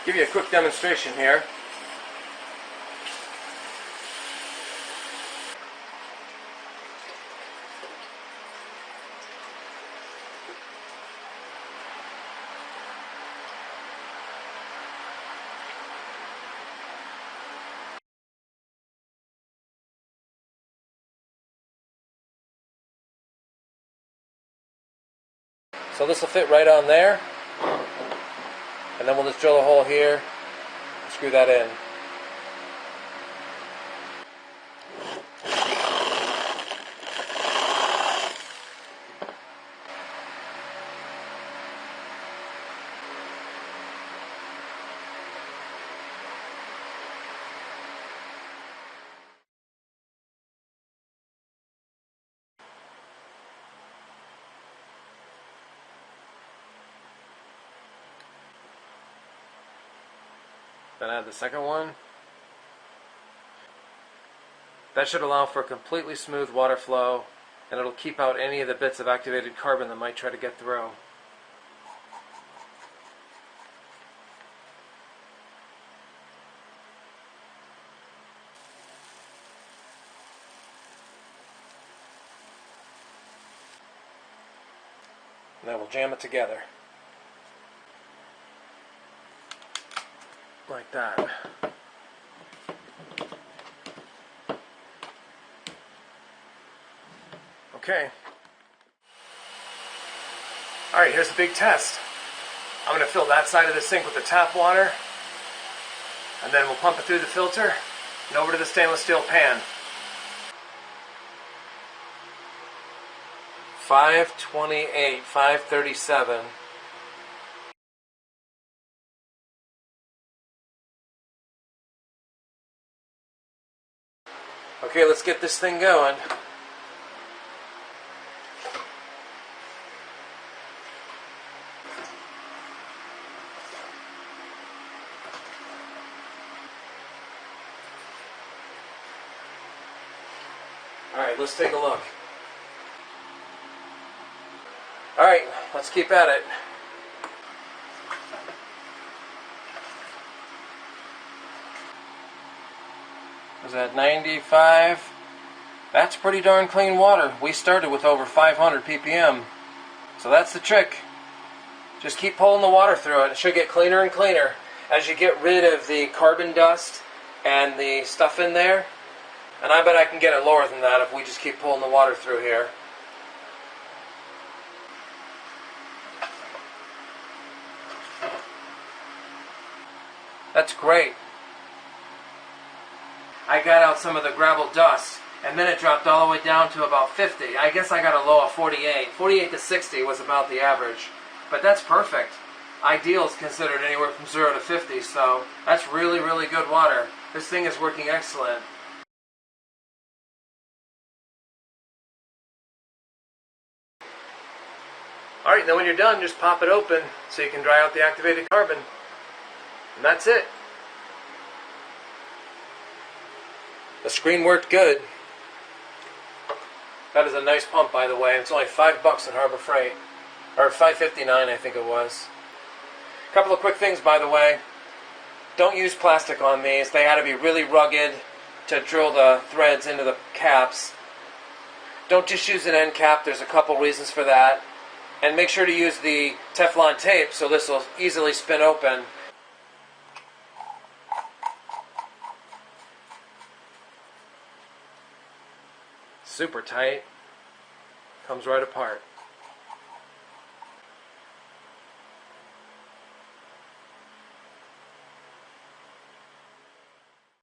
Give you a quick demonstration here. So this will fit right on there, and then we'll just drill a hole here and screw that in. Then add the second one. That should allow for completely smooth water flow, and it'll keep out any of the bits of activated carbon that might try to get through. And then we'll jam it together. Like that. Okay. Alright, here's the big test. I'm going to fill that side of the sink with the tap water, and then we'll pump it through the filter and over to the stainless steel pan. 528, 537. Okay, let's get this thing going. Alright, let's take a look. Alright, let's keep at it. Was that 95? That's pretty darn clean water. We started with over 500 ppm. So that's the trick. Just keep pulling the water through it. It should get cleaner and cleaner as you get rid of the carbon dust and the stuff in there. And I bet I can get it lower than that if we just keep pulling the water through here. That's great. I got out some of the gravel dust, and then it dropped all the way down to about 50. I guess I got a low of 48. 48 to 60 was about the average. But that's perfect. Ideal is considered anywhere from 0 to 50, so that's really, really good water. This thing is working excellent. Alright, then when you're done, just pop it open so you can dry out the activated carbon. And that's it. The screen worked good. That is a nice pump, by the way. It's only $5 in Harbor Freight. Or $5.59, I think it was. A couple of quick things, by the way. Don't use plastic on these. They had to be really rugged to drill the threads into the caps. Don't just use an end cap. There's a couple reasons for that. And make sure to use the Teflon tape so this will easily spin open. Super tight. Comes right apart.